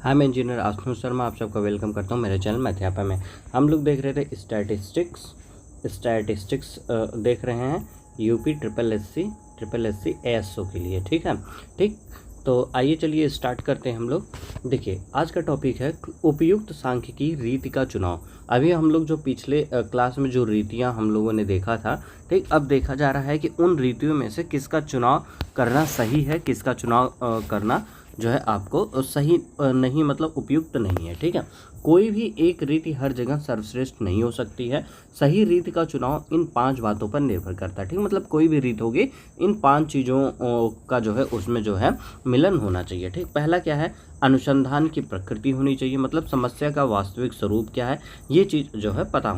हाँ, मैं इंजीनियर आशुतोष शर्मा आप सबका वेलकम करता हूँ मेरे चैनल मैथ्यापा में। हम लोग देख रहे थे स्टैटिस्टिक्स देख रहे हैं UP triple S C ASO के लिए। ठीक है, ठीक। तो आइए चलिए स्टार्ट करते हैं हम लोग। देखिए, आज का टॉपिक है उपयुक्त सांख्यिकी रीति का चुनाव। अभी हम लोग जो पिछले क्लास में जो रीतियाँ हम लोगों ने देखा था, ठीक, अब देखा जा रहा है कि उन रीतियों में से किसका चुनाव करना सही है, किसका चुनाव करना जो है आपको सही नहीं, मतलब उपयुक्त नहीं है। ठीक है, कोई भी एक रीति हर जगह सर्वश्रेष्ठ नहीं हो सकती है। सही रीति का चुनाव इन 5 बातों पर निर्भर करता है। ठीक, मतलब कोई भी रीत होगी, इन 5 चीज़ों का जो है उसमें जो है मिलन होना चाहिए। ठीक, पहला क्या है, अनुसंधान की प्रकृति होनी चाहिए, मतलब समस्या का वास्तविक स्वरूप क्या है, ये चीज़ जो है पता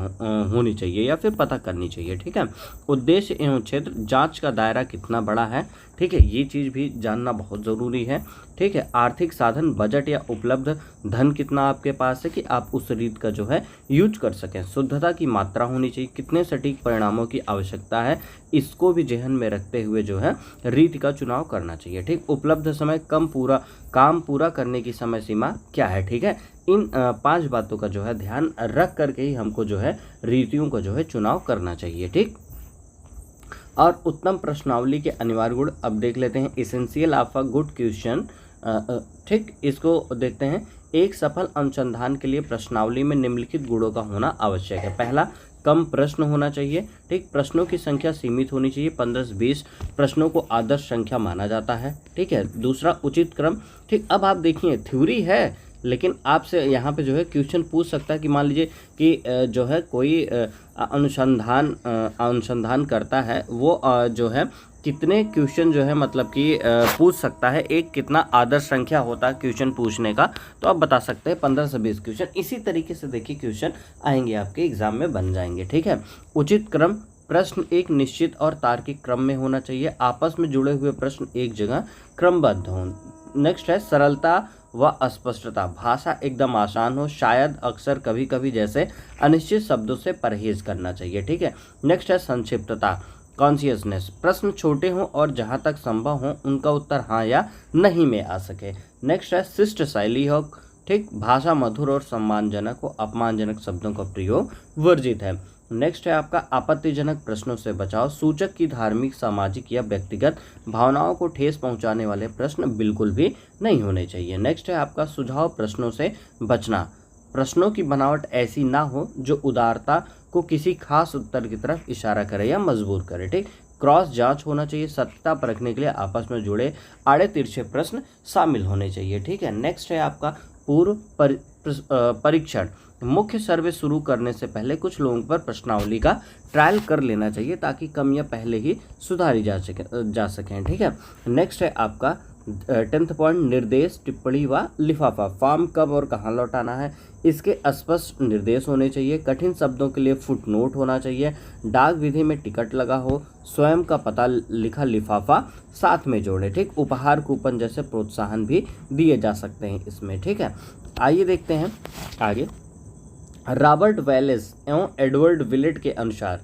होनी चाहिए या फिर पता करनी चाहिए। ठीक है, उद्देश्य एवं क्षेत्र, जांच का दायरा कितना बड़ा है, ठीक है, ये चीज़ भी जानना बहुत ज़रूरी है। ठीक है, आर्थिक साधन, बजट या उपलब्ध धन कितना आपके पास है कि आप उस रीत का जो है यूज कर सकें। शुद्धता की मात्रा होनी चाहिए, कितने सटीक परिणामों की आवश्यकता है, इसको भी जहन में रखते हुए जो है रीति का चुनाव करना चाहिए। ठीक, उपलब्ध समय, काम पूरा करने की समय सीमा क्या है। ठीक है, इन 5 बातों का जो है ध्यान रख करके ही हमको जो है रीतियों का जो है चुनाव करना चाहिए। ठीक, और उत्तम प्रश्नावली के अनिवार्य गुण अब देख लेते हैं। Essential of a good question, ठीक, इसको देखते हैं। एक सफल अनुसंधान के लिए प्रश्नावली में निम्नलिखित गुणों का होना आवश्यक है। पहला, कम प्रश्न होना चाहिए। ठीक, प्रश्नों की संख्या सीमित होनी चाहिए, 15 से 20 प्रश्नों को आदर्श संख्या माना जाता है। ठीक है, दूसरा, उचित क्रम। ठीक, अब आप देखिए थ्योरी है, लेकिन आपसे यहाँ पे जो है क्वेश्चन पूछ सकता है कि मान लीजिए कि जो है कोई अनुसंधान करता है, वो जो है कितने क्वेश्चन जो है मतलब कि पूछ सकता है, एक कितना आदर्श संख्या होता है क्वेश्चन पूछने का, तो आप बता सकते हैं 15 से 20 क्वेश्चन। इसी तरीके से देखिए क्वेश्चन आएंगे आपके एग्जाम में, बन जाएंगे। ठीक है, उचित क्रम, प्रश्न एक निश्चित और तार्किक क्रम में होना चाहिए, आपस में जुड़े हुए प्रश्न एक जगह क्रमबद्ध हों। नेक्स्ट है सरलता व स्पष्टता, भाषा एकदम आसान हो, शायद, अक्सर, कभी कभी जैसे अनिश्चित शब्दों से परहेज करना चाहिए। ठीक है, नेक्स्ट है संक्षिप्तता, कॉन्शियसनेस, प्रश्न छोटे हों और जहाँ तक संभव हो उनका उत्तर हाँ या नहीं में आ सके। नेक्स्ट है शिष्ट शैली हो, ठीक, भाषा मधुर और सम्मानजनक हो, अपमानजनक शब्दों का प्रयोग वर्जित है। नेक्स्ट है आपका आपत्तिजनक प्रश्नों से बचाव, सूचक की धार्मिक, सामाजिक या व्यक्तिगत भावनाओं को ठेस पहुंचाने वाले प्रश्न बिल्कुल भी नहीं होने चाहिए। नेक्स्ट है आपका सुझाव प्रश्नों से बचना, प्रश्नों की बनावट ऐसी ना हो जो उदारता को किसी खास उत्तर की तरफ इशारा करे या मजबूर करे। ठीक, क्रॉस जांच होना चाहिए, सत्यता परखने के लिए आपस में जुड़े आड़े तिरछे प्रश्न शामिल होने चाहिए। ठीक है, नेक्स्ट है आपका पूर्व परीक्षण, मुख्य सर्वे शुरू करने से पहले कुछ लोगों पर प्रश्नावली का ट्रायल कर लेना चाहिए ताकि कमियां पहले ही सुधारी जा सकें। ठीक है, नेक्स्ट है आपका 10th पॉइंट, निर्देश, टिप्पणी व लिफाफा, फॉर्म कब और कहाँ लौटाना है, इसके स्पष्ट निर्देश होने चाहिए। कठिन शब्दों के लिए फुट नोट होना चाहिए, डाक विधि में टिकट लगा हो, स्वयं का पता लिखा लिफाफा साथ में जोड़े। ठीक, उपहार, कूपन जैसे प्रोत्साहन भी दिए जा सकते हैं इसमें। ठीक है, आइए देखते हैं आगे। रॉबर्ट वेलेस एवं एडवर्ड विलेट के अनुसार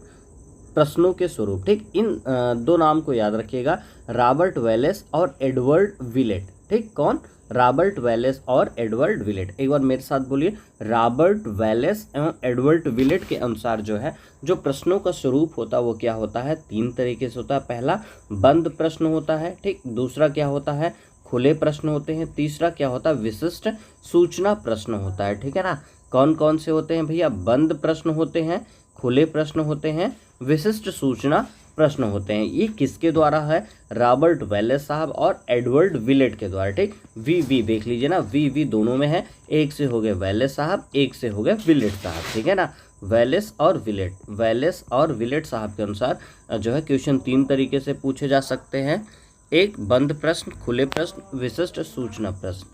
प्रश्नों के स्वरूप। ठीक, इन 2 नाम को याद रखिएगा, रॉबर्ट वेलेस और एडवर्ड विलेट। ठीक, कौन, रॉबर्ट वेलेस और एडवर्ड विलेट। एक बार मेरे साथ बोलिए, रॉबर्ट वेलेस एवं एडवर्ड विलेट के अनुसार जो है जो प्रश्नों का स्वरूप होता है वो क्या होता है, 3 तरीके से होता है। पहला बंद प्रश्न होता है, ठीक, दूसरा क्या होता है, खुले प्रश्न होते हैं, तीसरा क्या होता है, विशिष्ट सूचना प्रश्न होता है। ठीक है ना, कौन कौन से होते हैं भैया, बंद प्रश्न होते हैं, खुले प्रश्न होते हैं, विशिष्ट सूचना प्रश्न होते हैं। ये किसके द्वारा है, रॉबर्ट वेलेस साहब और एडवर्ड विलेट के द्वारा। ठीक, वी देख लीजिए ना, वी दोनों में है, एक से हो गए वेलेस साहब, एक से हो गए विलेट साहब। ठीक है ना, वेलेस और विलेट साहब के अनुसार जो है क्वेश्चन 3 तरीके से पूछे जा सकते हैं, एक बंद प्रश्न, खुले प्रश्न, विशिष्ट सूचना प्रश्न।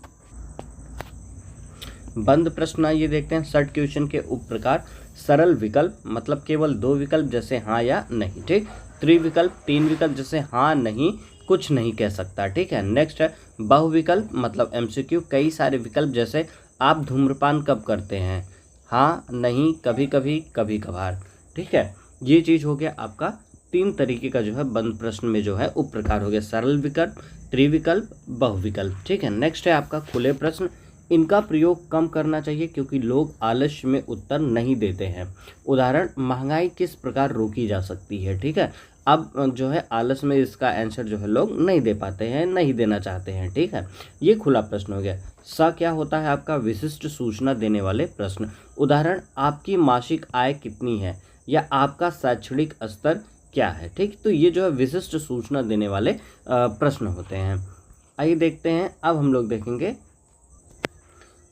बंद प्रश्न ये देखते हैं, शॉर्ट क्वेश्चन के उप प्रकार, सरल विकल्प, मतलब केवल 2 विकल्प जैसे हाँ या नहीं। ठीक, त्रिविकल्प, 3 विकल्प जैसे हाँ, नहीं, कुछ नहीं कह सकता। ठीक है, नेक्स्ट है बहुविकल्प, मतलब एमसीक्यू, कई सारे विकल्प जैसे आप धूम्रपान कब करते हैं, हाँ, नहीं, कभी कभी, कभी कभार। ठीक है, ये चीज़ हो गया आपका 3 तरीके का जो है बंद प्रश्न में जो है उप प्रकार हो गया, सरल विकल्प, त्रिविकल्प, बहुविकल्प। ठीक है, नेक्स्ट है आपका खुले प्रश्न, इनका प्रयोग कम करना चाहिए क्योंकि लोग आलस्य में उत्तर नहीं देते हैं। उदाहरण, महंगाई किस प्रकार रोकी जा सकती है। ठीक है, अब जो है आलस में इसका आंसर जो है लोग नहीं दे पाते हैं, नहीं देना चाहते हैं। ठीक है, ये खुला प्रश्न हो गया। सा क्या होता है आपका? विशिष्ट सूचना देने वाले प्रश्न। उदाहरण, आपकी मासिक आय कितनी है या आपका शैक्षणिक स्तर क्या है। ठीक, तो ये जो है विशिष्ट सूचना देने वाले प्रश्न होते हैं। आइए देखते हैं, अब हम लोग देखेंगे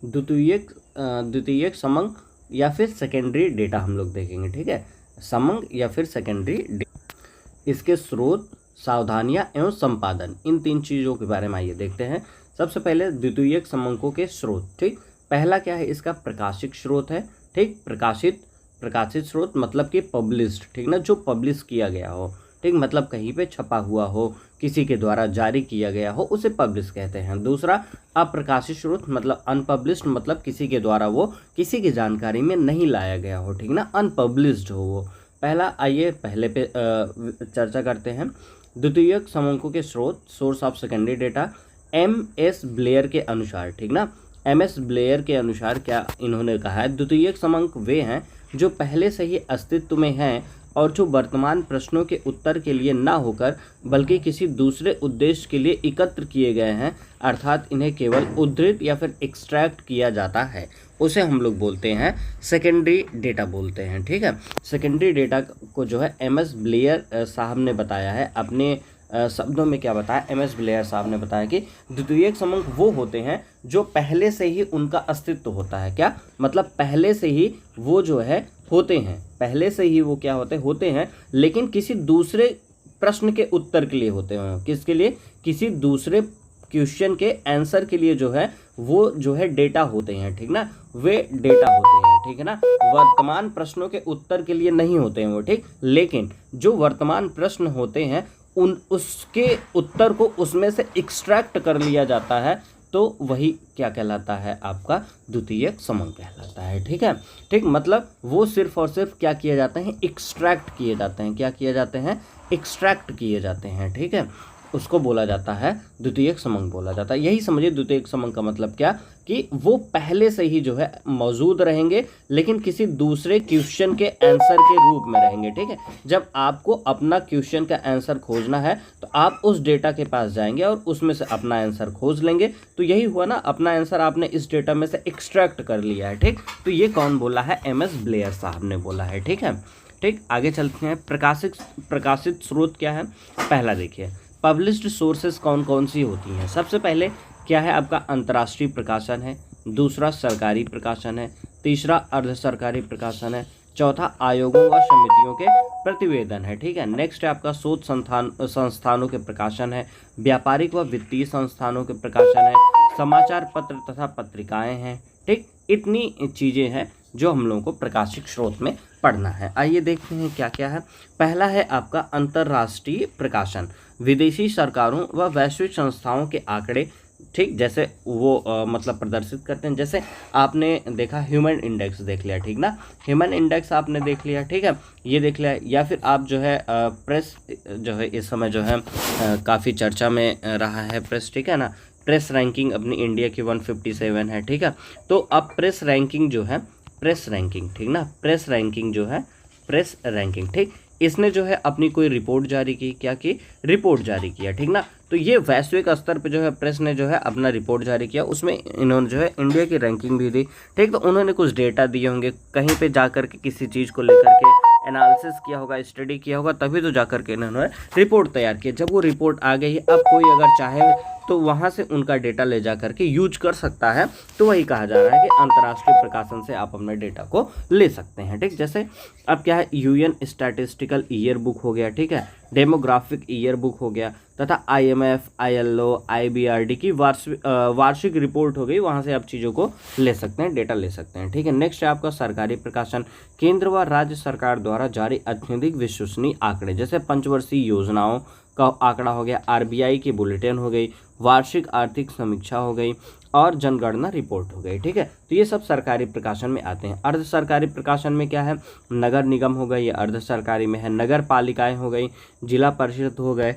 द्वितीयक समंग या फिर सेकेंडरी डेटा हम लोग देखेंगे। ठीक है, समंग या फिर सेकेंडरी डेटा, इसके स्रोत, सावधानियां एवं संपादन, इन 3 चीज़ों के बारे में आइए देखते हैं। सबसे पहले द्वितीयक समंकों के स्रोत। ठीक, पहला क्या है? इसका प्रकाशिक स्रोत है। ठीक, प्रकाशित स्रोत मतलब कि पब्लिश्ड। ठीक ना, जो पब्लिश किया गया हो। ठीक, मतलब कहीं पे छपा हुआ हो, किसी के द्वारा जारी किया गया हो, उसे पब्लिश कहते हैं। दूसरा, अप्रकाशित स्रोत मतलब अनपब्लिश्ड, मतलब किसी के द्वारा वो किसी की जानकारी में नहीं लाया गया हो। ठीक ना, अनपब्लिश्ड हो वो। पहला, आइए पहले पे चर्चा करते हैं। द्वितीयक समंकों के स्रोत, source of secondary data, MS Blair के अनुसार। ठीक ना, MS ब्लेयर के अनुसार क्या इन्होंने कहा है? द्वितीयक समंक वे हैं जो पहले से ही अस्तित्व में हैं और जो वर्तमान प्रश्नों के उत्तर के लिए ना होकर बल्कि किसी दूसरे उद्देश्य के लिए एकत्र किए गए हैं, अर्थात इन्हें केवल उद्धृत या फिर एक्सट्रैक्ट किया जाता है, उसे हम लोग बोलते हैं सेकेंडरी डेटा बोलते हैं। ठीक है, सेकेंडरी डेटा को जो है MS ब्लेयर साहब ने बताया है अपने शब्दों में। क्या बताया? MS ब्लेयर साहब ने बताया कि द्वितीयक समंक वो होते हैं जो पहले से ही उनका अस्तित्व होता है। क्या मतलब? पहले से ही वो जो है होते हैं, पहले से ही वो क्या होते हैं, लेकिन किसी दूसरे प्रश्न के उत्तर के लिए होते हैं। किसके लिए? किसी दूसरे क्वेश्चन के आंसर के लिए जो है वो जो है डेटा होते हैं। ठीक ना, वे डेटा होते हैं। ठीक है ना, वर्तमान प्रश्नों के उत्तर के लिए नहीं होते हैं वो। ठीक, लेकिन जो वर्तमान प्रश्न होते हैं उसके उत्तर को उसमें से एक्सट्रैक्ट कर लिया जाता है, तो वही क्या कहलाता है? आपका द्वितीयक समंक कहलाता है। ठीक है, ठीक, मतलब वो सिर्फ और सिर्फ क्या किए जाते हैं? एक्सट्रैक्ट किए जाते हैं। क्या किए जाते हैं? एक्सट्रैक्ट किए जाते हैं। ठीक है, उसको बोला जाता है द्वितीयक समंक बोला जाता है। यही समझिए द्वितीयक समंक का मतलब क्या, कि वो पहले से ही जो है मौजूद रहेंगे लेकिन किसी दूसरे क्वेश्चन के आंसर के रूप में रहेंगे। ठीक है, जब आपको अपना क्वेश्चन का आंसर खोजना है तो आप उस डेटा के पास जाएंगे और उसमें से अपना आंसर खोज लेंगे। तो यही हुआ ना, अपना आंसर आपने इस डेटा में से एक्सट्रैक्ट कर लिया है। ठीक, तो ये कौन बोला है? MS ब्लेयर साहब ने बोला है। ठीक है, ठीक, आगे चलते हैं। प्रकाशित स्रोत क्या है? पहला देखिए, पब्लिश्ड सोर्सेज कौन कौन सी होती हैं। सबसे पहले क्या है आपका? अंतर्राष्ट्रीय प्रकाशन है। दूसरा, सरकारी प्रकाशन है। तीसरा, अर्ध सरकारी प्रकाशन है। चौथा, आयोगों व समितियों के प्रतिवेदन है। ठीक है, नेक्स्ट है आपका शोध संस्थानों के प्रकाशन है। व्यापारिक व वित्तीय संस्थानों के प्रकाशन है। समाचार पत्र तथा पत्रिकाएं हैं। ठीक, इतनी चीज़ें हैं जो हम लोगों को प्रकाशित स्रोत में पढ़ना है। आइए देखते हैं क्या क्या है। पहला है आपका अंतर्राष्ट्रीय प्रकाशन, विदेशी सरकारों व वैश्विक संस्थाओं के आंकड़े। ठीक, जैसे वो मतलब प्रदर्शित करते हैं। जैसे आपने देखा ह्यूमन इंडेक्स देख लिया। ठीक ना, ह्यूमन इंडेक्स आपने देख लिया। ठीक है, ये देख लिया। या फिर आप जो है प्रेस जो है इस समय जो है काफ़ी चर्चा में रहा है प्रेस। ठीक है ना, प्रेस रैंकिंग अपनी इंडिया की 157 है। ठीक है, तो अब प्रेस रैंकिंग जो है, प्रेस रैंकिंग, ठीक ना, प्रेस रैंकिंग जो है, प्रेस रैंकिंग, ठीक, इसने जो है अपनी कोई रिपोर्ट जारी की। क्या की? रिपोर्ट जारी किया। ठीक ना, तो ये वैश्विक स्तर पे जो है प्रेस ने जो है अपना रिपोर्ट जारी किया, उसमें इन्होंने जो है इंडिया की रैंकिंग भी दी। ठीक, तो उन्होंने कुछ डेटा दिए होंगे, कहीं पे जाकर के किसी चीज़ को लेकर के एनालिसिस किया होगा, स्टडी किया होगा, तभी तो जाकर के इन्होंने रिपोर्ट तैयार किया। जब वो रिपोर्ट आ गई, अब कोई अगर चाहे तो वहाँ से उनका डेटा ले जा करके यूज कर सकता है। तो वही कहा जा रहा है कि अंतर्राष्ट्रीय प्रकाशन से आप अपने डेटा को ले सकते हैं। ठीक, जैसे अब क्या है, UN स्टैटिस्टिकल ईयर बुक हो गया। ठीक है, डेमोग्राफिक ईयर बुक हो गया, तथा IMF, ILO, IBRD की वार्षिक रिपोर्ट हो गई। वहाँ से आप चीज़ों को ले सकते हैं, डेटा ले सकते हैं। ठीक है, नेक्स्ट है आपका सरकारी प्रकाशन, केंद्र व राज्य सरकार द्वारा जारी अत्यधिक विश्वसनीय आंकड़े। जैसे पंचवर्षीय योजनाओं का आंकड़ा हो गया, RBI की बुलेटिन हो गई, वार्षिक आर्थिक समीक्षा हो गई और जनगणना रिपोर्ट हो गई। ठीक है, तो ये सब सरकारी प्रकाशन में आते हैं। अर्ध सरकारी प्रकाशन में क्या है? नगर निगम हो गए, ये अर्ध सरकारी में है। नगर पालिकाएं हो गई, जिला परिषद हो गए,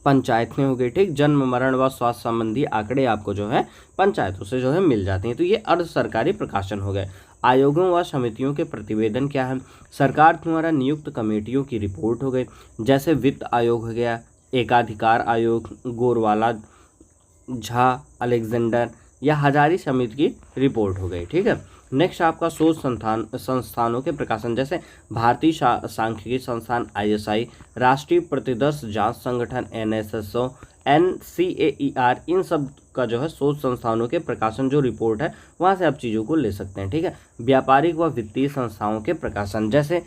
पंचायतें हो गई, ठीक। जन्म मरण व स्वास्थ्य संबंधी आंकड़े आपको जो है पंचायतों से जो है मिल जाते हैं। तो ये अर्ध सरकारी प्रकाशन हो गए। आयोगों व समितियों के प्रतिवेदन क्या है? सरकार द्वारा नियुक्त कमेटियों की रिपोर्ट हो गई, जैसे वित्त आयोग हो गया, एकाधिकार आयोग, गोरवाला, झा, अलेक्जेंडर या हजारी समिति की रिपोर्ट हो गई, ठीक है। नेक्स्ट आपका शोध संस्थानों के प्रकाशन, जैसे भारतीय सांख्यिकी संस्थान ISI, राष्ट्रीय प्रतिदर्श जांच संगठन NSSO, NCAER, इन सब का जो है शोध संस्थानों के प्रकाशन जो रिपोर्ट है वहाँ से आप चीज़ों को ले सकते हैं, ठीक है। व्यापारिक व वित्तीय संस्थाओं के प्रकाशन, जैसे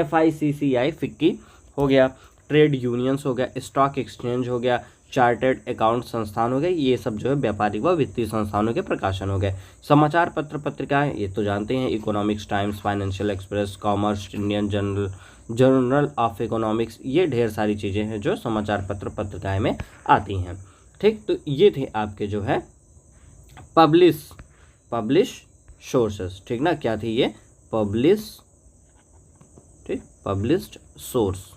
FICCI फिक्की हो गया, ट्रेड यूनियंस हो गया, स्टॉक एक्सचेंज हो गया, चार्टर्ड अकाउंट संस्थान हो गए, ये सब जो है व्यापारिक व वित्तीय संस्थानों के प्रकाशन हो गए। समाचार पत्र पत्रिकाएं, ये तो जानते हैं, economics times, financial express, commerce, Indian journal of economics, ये ढेर सारी चीज़ें हैं जो समाचार पत्र पत्रिकाएं में आती हैं, ठीक। तो ये थे आपके जो है पब्लिश सोर्सेस, ठीक ना, क्या थी ये? पब्लिश्ड सोर्स,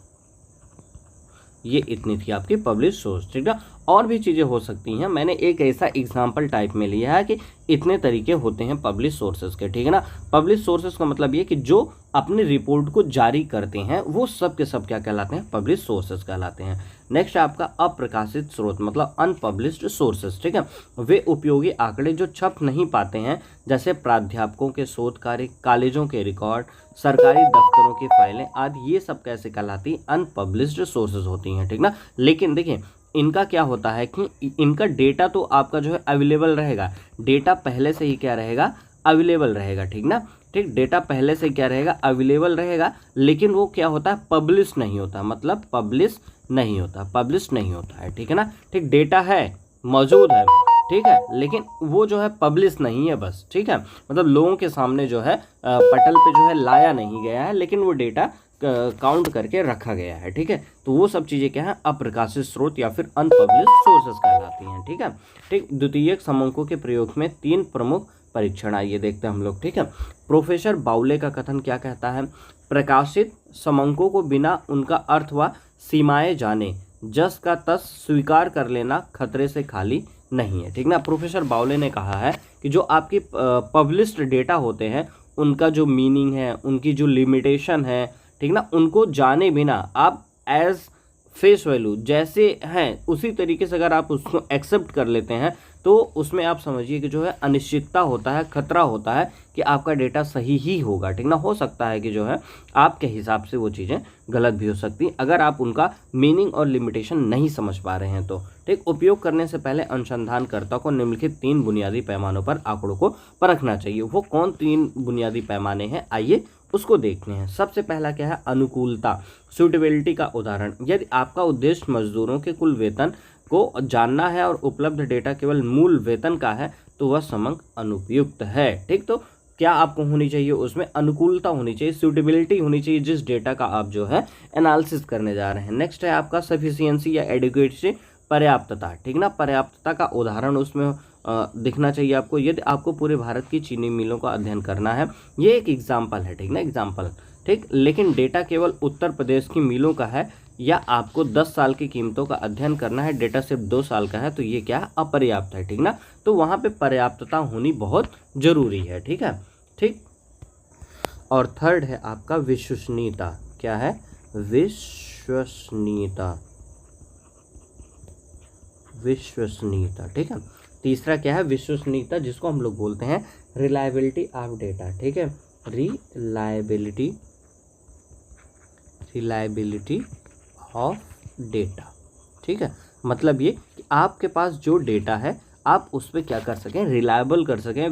ये इतनी थी आपकी पब्लिश सोर्स, ठीक है। और भी चीज़ें हो सकती हैं, मैंने एक ऐसा एग्जाम्पल टाइप में लिया है कि इतने तरीके होते हैं पब्लिश सोर्सेज के, ठीक है ना। पब्लिश सोर्सेज का मतलब ये कि जो अपने रिपोर्ट को जारी करते हैं वो सब के सब क्या कहलाते हैं? पब्लिश सोर्सेज कहलाते हैं। नेक्स्ट आपका अप्रकाशित स्रोत, मतलब अनपब्लिश्ड सोर्सेज, ठीक है। वे उपयोगी आंकड़े जो छप नहीं पाते हैं, जैसे प्राध्यापकों के शोध कार्य, कॉलेजों के रिकॉर्ड, सरकारी दफ्तरों की फाइलें आदि, ये सब कैसे कहलाती? अनपब्लिश्ड सोर्सेज होती हैं, ठीक ना। लेकिन देखिए इनका क्या होता है कि इनका डेटा तो आपका जो है अवेलेबल रहेगा, डेटा पहले से ही क्या रहेगा? अवेलेबल रहेगा, ठीक ना, ठीक। डेटा पहले से क्या रहेगा? अवेलेबल रहेगा, लेकिन वो क्या होता है? पब्लिश नहीं होता, मतलब पब्लिश नहीं होता है, ठीक है ना, ठीक। डेटा है, मौजूद है, ठीक है, लेकिन वो जो है पब्लिश नहीं है बस, ठीक है, मतलब लोगों के सामने जो है पटल पे जो है लाया नहीं गया है, लेकिन वो डेटा काउंट करके रखा गया है, ठीक है। तो वो सब चीज़ें क्या है? अप्रकाशित स्रोत या फिर अनपब्लिश्ड सोर्सेज कहलाती हैं, ठीक है, ठीक। द्वितीयक समंकों के प्रयोग में 3 प्रमुख परीक्षण, आइए देखते हैं हम लोग, ठीक है। प्रोफेसर बाउले का कथन क्या कहता है? प्रकाशित समंकों को बिना उनका अर्थ व सीमाएं जाने जस का तस स्वीकार कर लेना खतरे से खाली नहीं है, ठीक ना। प्रोफेसर बाउले ने कहा है कि जो आपकी पब्लिश्ड डेटा होते हैं उनका जो मीनिंग है, उनकी जो लिमिटेशन है, ठीक ना, उनको जाने बिना आप एज फेस वैल्यू जैसे हैं उसी तरीके से अगर आप उसको एक्सेप्ट कर लेते हैं तो उसमें आप समझिए कि जो है अनिश्चितता होता है, खतरा होता है कि आपका डेटा सही ही होगा, ठीक ना। हो सकता है कि जो है आपके हिसाब से वो चीज़ें गलत भी हो सकती हैं अगर आप उनका मीनिंग और लिमिटेशन नहीं समझ पा रहे हैं तो, ठीक। उपयोग करने से पहले अनुसंधानकर्ता को निम्नलिखित 3 बुनियादी पैमानों पर आंकड़ों को परखना चाहिए। वो कौन 3 बुनियादी पैमाने हैं, आइए उसको देखते हैं। सबसे पहला क्या है? अनुकूलता, सूटेबिलिटी का उदाहरण, यदि आपका उद्देश्य मजदूरों के कुल वेतन को जानना है और उपलब्ध डेटा केवल मूल वेतन का है तो वह समंक अनुपयुक्त है, ठीक। तो क्या आपको होनी चाहिए? उसमें अनुकूलता होनी चाहिए, सूटेबिलिटी होनी चाहिए जिस डेटा का आप जो है एनालिसिस करने जा रहे हैं। नेक्स्ट है आपका सफिशियंसी या एडिक्वेसी, पर्याप्तता, ठीक ना। पर्याप्तता का उदाहरण उसमें दिखना चाहिए आपको। यदि आपको पूरे भारत की चीनी मिलों का अध्ययन करना है, ये एक एग्जाम्पल है, ठीक ना, एग्जाम्पल, ठीक, लेकिन डेटा केवल उत्तर प्रदेश की मिलों का है या आपको 10 साल की कीमतों का अध्ययन करना है, डेटा सिर्फ 2 साल का है, तो ये क्या है? अपर्याप्त है, ठीक ना। तो वहाँ पे पर्याप्तता होनी बहुत जरूरी है, ठीक है, ठीक। और थर्ड है आपका विश्वसनीयता। क्या है? विश्वसनीयता, ठीक है। तीसरा क्या है? विश्वसनीयता, जिसको हम लोग बोलते हैं रिलायबिलिटी ऑफ डेटा, ठीक है, रिलायबिलिटी ऑफ डेटा, ठीक है। मतलब ये कि आपके पास जो डेटा है आप उस पर क्या कर सकें? रिलायबल कर सकें,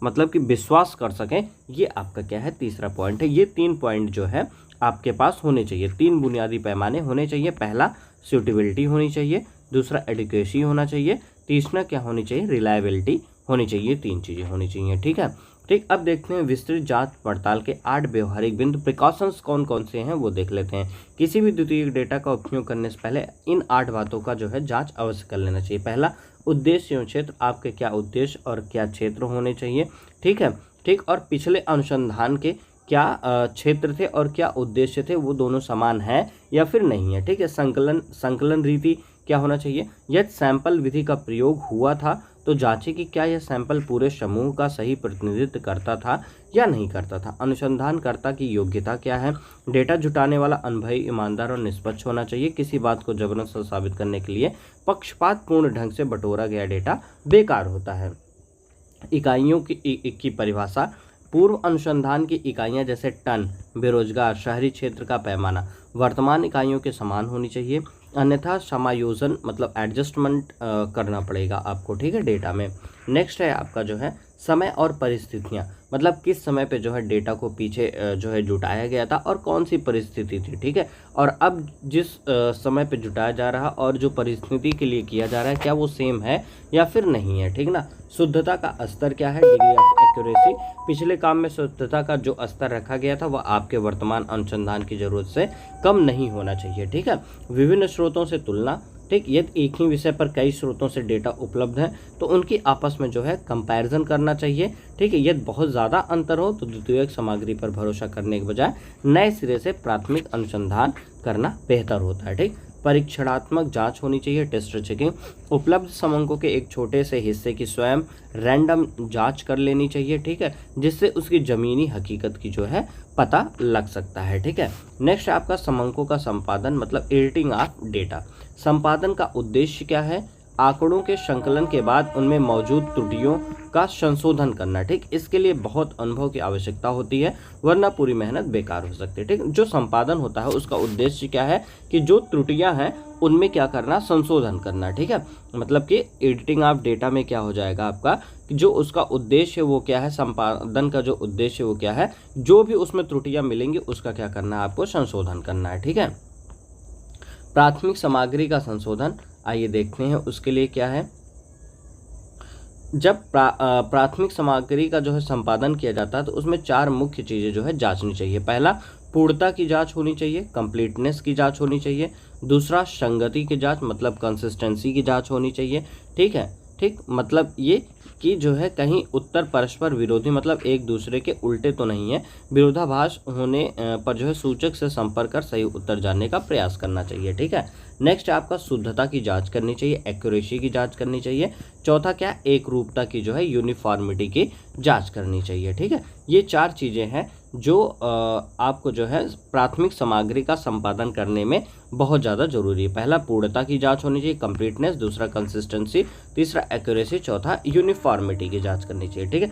मतलब कि विश्वास कर सकें, ये आपका क्या है? तीसरा पॉइंट है। ये 3 पॉइंट जो है आपके पास होने चाहिए, 3 बुनियादी पैमाने होने चाहिए। पहला सूटेबिलिटी होनी चाहिए, दूसरा एडिक्वेसी होना चाहिए, तीसरा क्या होनी चाहिए? रिलायबिलिटी होनी चाहिए। 3 चीज़ें होनी चाहिए, ठीक है, ठीक। अब देखते हैं विस्तृत जांच पड़ताल के 8 व्यवहारिक बिंदु, प्रिकॉशंस कौन कौन से हैं वो देख लेते हैं। किसी भी द्वितीयक डेटा का उपयोग करने से पहले इन 8 बातों का जो है जांच अवश्य कर लेना चाहिए। पहला, उद्देश्य एवं क्षेत्र, आपके क्या उद्देश्य और क्या क्षेत्र होने चाहिए, ठीक है, ठीक। और पिछले अनुसंधान के क्या क्षेत्र थे और क्या उद्देश्य थे, वो दोनों समान है या फिर नहीं है। ठीक है, संकलन रीति क्या होना चाहिए, यदि सैंपल विधि का प्रयोग हुआ था तो जांचें कि क्या यह सैंपल पूरे समूह का सही प्रतिनिधित्व करता था या नहीं करता था। अनुसंधानकर्ता की योग्यता क्या है, डेटा जुटाने वाला अनुभवी, ईमानदार और निष्पक्ष होना चाहिए। किसी बात को जबरन साबित करने के लिए पक्षपातपूर्ण ढंग से बटोरा गया डेटा बेकार होता है। इकाइयों की परिभाषा, पूर्व अनुसंधान की इकाइयां जैसे टन, बेरोजगार, शहरी क्षेत्र का पैमाना वर्तमान इकाइयों के समान होनी चाहिए, अन्यथा समायोजन मतलब एडजस्टमेंट करना पड़ेगा आपको। ठीक है, डेटा में। नेक्स्ट है आपका जो है समय और परिस्थितियां, मतलब किस समय पे जो है डेटा को पीछे जो है जुटाया गया था और कौन सी परिस्थिति थी। ठीक है, और अब जिस समय पे जुटाया जा रहा और जो परिस्थिति के लिए किया जा रहा है क्या वो सेम है या फिर नहीं है। ठीक ना। शुद्धता का स्तर क्या है, डिग्री ऑफ एक्यूरेसी, पिछले काम में शुद्धता का जो स्तर रखा गया था वह आपके वर्तमान अनुसंधान की जरूरत से कम नहीं होना चाहिए। ठीक है, विभिन्न स्रोतों से तुलना, ठीक, यदि एक ही विषय पर कई स्रोतों से डेटा उपलब्ध है तो उनकी आपस में जो है कंपैरिजन करना चाहिए। ठीक है, यदि बहुत ज़्यादा अंतर हो तो द्वितीयक सामग्री पर भरोसा करने के बजाय नए सिरे से प्राथमिक अनुसंधान करना बेहतर होता है। ठीक, परीक्षणात्मक जांच होनी चाहिए, टेस्ट चेकिंग, उपलब्ध समंकों के एक छोटे से हिस्से की स्वयं रैंडम जांच कर लेनी चाहिए। ठीक है, जिससे उसकी ज़मीनी हकीकत की जो है पता लग सकता है। ठीक है, नेक्स्ट आपका समंकों का संपादन मतलब एडिटिंग ऑफ डेटा। संपादन का उद्देश्य क्या है, आंकड़ों के संकलन के बाद उनमें मौजूद त्रुटियों का संशोधन करना। ठीक, इसके लिए बहुत अनुभव की आवश्यकता होती है वरना पूरी मेहनत बेकार हो सकती है। ठीक, जो संपादन होता है उसका उद्देश्य क्या है कि जो त्रुटियां हैं उनमें क्या करना, संशोधन करना। ठीक है, मतलब कि एडिटिंग ऑफ डेटा में क्या हो जाएगा आपका कि जो उसका उद्देश्य वो क्या है, संपादन का जो उद्देश्य वो क्या है, जो भी उसमें त्रुटियां मिलेंगी उसका क्या करना है, आपको संशोधन करना है। ठीक है, प्राथमिक सामग्री का संशोधन, आइए देखते हैं उसके लिए क्या है। जब प्राथमिक सामग्री का जो है संपादन किया जाता है तो उसमें 4 मुख्य चीज़ें जो है जांचनी चाहिए। पहला, पूर्णता की जांच होनी चाहिए, कंप्लीटनेस की जांच होनी चाहिए। दूसरा, संगति की जांच मतलब कंसिस्टेंसी की जांच होनी चाहिए। ठीक है, ठीक, मतलब ये कि जो है कहीं उत्तर परस्पर विरोधी मतलब एक दूसरे के उल्टे तो नहीं है, विरोधाभास होने पर जो है सूचक से संपर्क कर सही उत्तर जानने का प्रयास करना चाहिए। ठीक है, नेक्स्ट आपका शुद्धता की जांच करनी चाहिए, एक्यूरेसी की जांच करनी चाहिए। चौथा क्या, एक रूपता की जो है यूनिफॉर्मिटी की जांच करनी चाहिए। ठीक है, ये 4 चीज़ें हैं जो आपको जो है प्राथमिक सामग्री का संपादन करने में बहुत ज़्यादा जरूरी है। पहला, पूर्णता की जांच होनी चाहिए, कंप्लीटनेस, दूसरा कंसिस्टेंसी, तीसरा एक्यूरेसी, चौथा यूनिफॉर्मिटी की जांच करनी चाहिए। ठीक है।